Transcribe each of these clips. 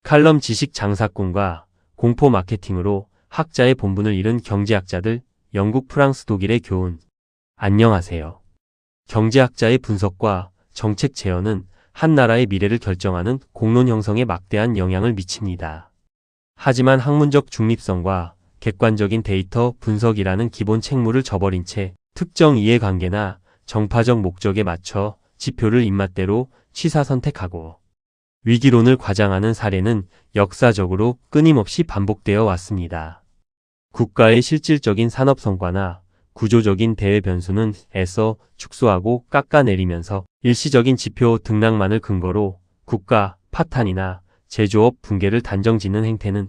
칼럼 지식 장사꾼과 공포 마케팅으로 학자의 본분을 잃은 경제학자들, 영국, 프랑스, 독일의 교훈. 안녕하세요. 경제학자의 분석과 정책 제언은 한 나라의 미래를 결정하는 공론 형성에 막대한 영향을 미칩니다. 하지만 학문적 중립성과 객관적인 데이터 분석이라는 기본 책무를 저버린 채 특정 이해관계나 정파적 목적에 맞춰 지표를 입맛대로 취사선택하고 위기론을 과장하는 사례는 역사적으로 끊임없이 반복되어 왔습니다. 국가의 실질적인 산업 성과나 구조적인 대외 변수는 애써 축소하고 깎아내리면서 일시적인 지표 등락만을 근거로 국가 파탄이나 제조업 붕괴를 단정짓는 행태는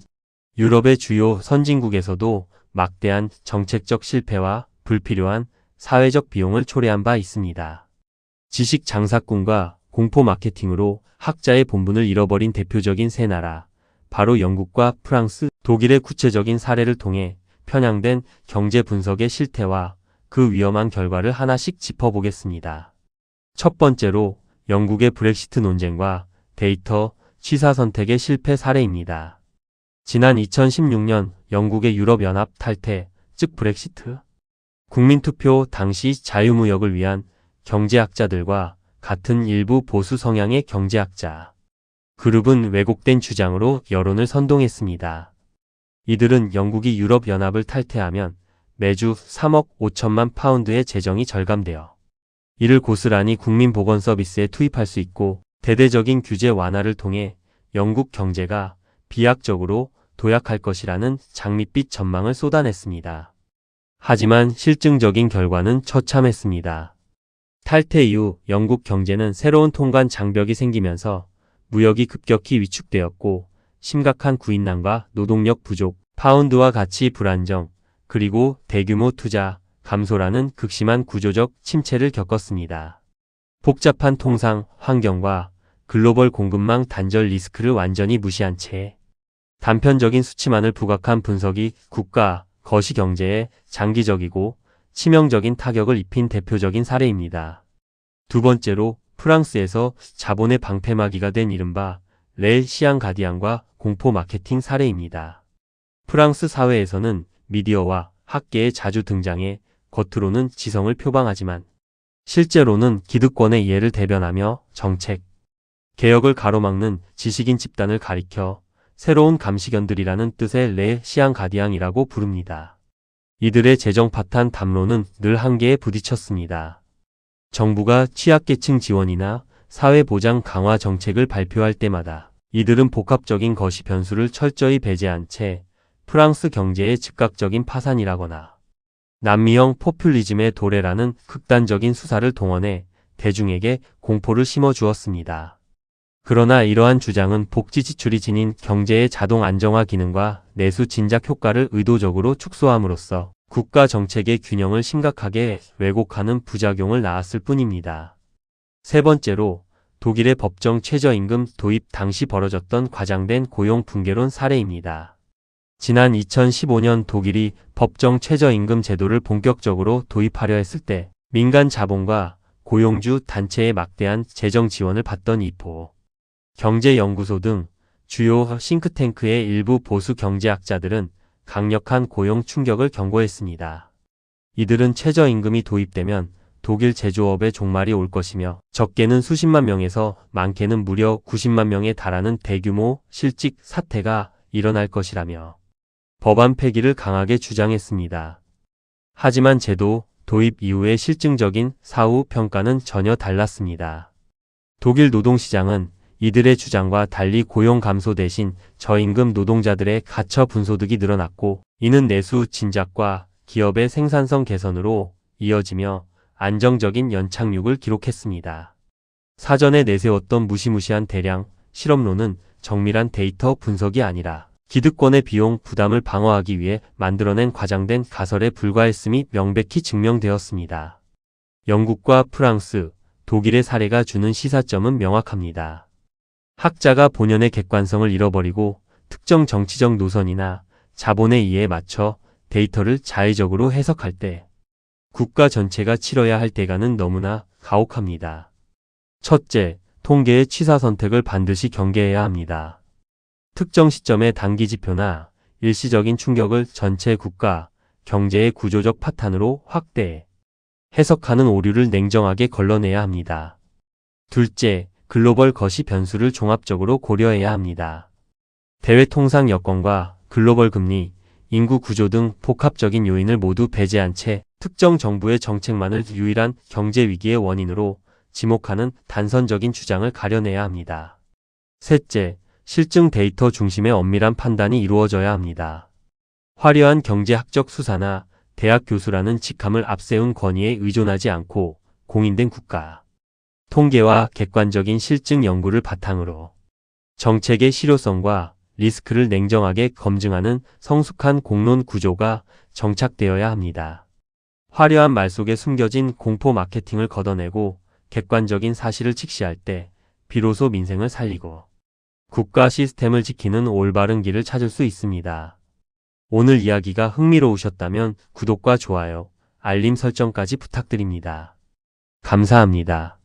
유럽의 주요 선진국에서도 막대한 정책적 실패와 불필요한 사회적 비용을 초래한 바 있습니다. 지식 장사꾼과 공포 마케팅으로 학자의 본분을 잃어버린 대표적인 세 나라, 바로 영국과 프랑스, 독일의 구체적인 사례를 통해 편향된 경제 분석의 실태와 그 위험한 결과를 하나씩 짚어보겠습니다. 첫 번째로 영국의 브렉시트 논쟁과 데이터 취사 선택의 실패 사례입니다. 지난 2016년 영국의 유럽연합 탈퇴, 즉 브렉시트 국민투표 당시 자유무역을 위한 경제학자들과 같은 일부 보수 성향의 경제학자 그룹은 왜곡된 주장으로 여론을 선동했습니다. 이들은 영국이 유럽연합을 탈퇴하면 매주 3억 5천만 파운드의 재정이 절감되어 이를 고스란히 국민보건서비스에 투입할 수 있고 대대적인 규제 완화를 통해 영국 경제가 비약적으로 도약할 것이라는 장밋빛 전망을 쏟아냈습니다. 하지만 실증적인 결과는 처참했습니다. 탈퇴 이후 영국 경제는 새로운 통관 장벽이 생기면서 무역이 급격히 위축되었고 심각한 구인난과 노동력 부족, 파운드와 가치 불안정, 그리고 대규모 투자 감소라는 극심한 구조적 침체를 겪었습니다. 복잡한 통상 환경과 글로벌 공급망 단절 리스크를 완전히 무시한 채 단편적인 수치만을 부각한 분석이 국가 거시경제에 장기적이고 치명적인 타격을 입힌 대표적인 사례입니다. 두 번째로 프랑스에서 자본의 방패막이가 된 이른바 레 시앙 가디앙과 공포 마케팅 사례입니다. 프랑스 사회에서는 미디어와 학계에 자주 등장해 겉으로는 지성을 표방하지만 실제로는 기득권의 이해를 대변하며 정책, 개혁을 가로막는 지식인 집단을 가리켜 새로운 감시견들이라는 뜻의 레 시앙 가디앙이라고 부릅니다. 이들의 재정 파탄 담론은 늘 한계에 부딪혔습니다. 정부가 취약계층 지원이나 사회보장 강화 정책을 발표할 때마다 이들은 복합적인 거시 변수를 철저히 배제한 채 프랑스 경제의 즉각적인 파산이라거나 남미형 포퓰리즘의 도래라는 극단적인 수사를 동원해 대중에게 공포를 심어주었습니다. 그러나 이러한 주장은 복지 지출이 지닌 경제의 자동 안정화 기능과 내수 진작 효과를 의도적으로 축소함으로써 국가 정책의 균형을 심각하게 왜곡하는 부작용을 낳았을 뿐입니다. 세 번째로 독일의 법정 최저임금 도입 당시 벌어졌던 과장된 고용 붕괴론 사례입니다. 지난 2015년 독일이 법정 최저임금 제도를 본격적으로 도입하려 했을 때 민간 자본과 고용주 단체의 막대한 재정 지원을 받던 이포 경제연구소 등 주요 싱크탱크의 일부 보수 경제학자들은 강력한 고용 충격을 경고했습니다. 이들은 최저임금이 도입되면 독일 제조업의 종말이 올 것이며 적게는 수십만 명에서 많게는 무려 90만 명에 달하는 대규모 실직 사태가 일어날 것이라며 법안 폐기를 강하게 주장했습니다. 하지만 제도 도입 이후의 실증적인 사후 평가는 전혀 달랐습니다. 독일 노동시장은 이들의 주장과 달리 고용 감소 대신 저임금 노동자들의 가처 분소득이 늘어났고 이는 내수 진작과 기업의 생산성 개선으로 이어지며 안정적인 연착륙을 기록했습니다. 사전에 내세웠던 무시무시한 대량 실업론은 정밀한 데이터 분석이 아니라 기득권의 비용 부담을 방어하기 위해 만들어낸 과장된 가설에 불과했음이 명백히 증명되었습니다. 영국과 프랑스, 독일의 사례가 주는 시사점은 명확합니다. 학자가 본연의 객관성을 잃어버리고 특정 정치적 노선이나 자본의 이해에 맞춰 데이터를 자의적으로 해석할 때 국가 전체가 치러야 할 대가는 너무나 가혹합니다. 첫째, 통계의 취사 선택을 반드시 경계해야 합니다. 특정 시점의 단기 지표나 일시적인 충격을 전체 국가, 경제의 구조적 파탄으로 확대, 해석하는 오류를 냉정하게 걸러내야 합니다. 둘째, 글로벌 거시 변수를 종합적으로 고려해야 합니다. 대외 통상 여건과 글로벌 금리, 인구 구조 등 복합적인 요인을 모두 배제한 채 특정 정부의 정책만을 유일한 경제 위기의 원인으로 지목하는 단선적인 주장을 가려내야 합니다. 셋째, 실증 데이터 중심의 엄밀한 판단이 이루어져야 합니다. 화려한 경제학적 수사나 대학 교수라는 직함을 앞세운 권위에 의존하지 않고 공인된 국가, 통계와 객관적인 실증 연구를 바탕으로 정책의 실효성과 리스크를 냉정하게 검증하는 성숙한 공론 구조가 정착되어야 합니다. 화려한 말 속에 숨겨진 공포 마케팅을 걷어내고 객관적인 사실을 직시할 때 비로소 민생을 살리고 국가 시스템을 지키는 올바른 길을 찾을 수 있습니다. 오늘 이야기가 흥미로우셨다면 구독과 좋아요, 알림 설정까지 부탁드립니다. 감사합니다.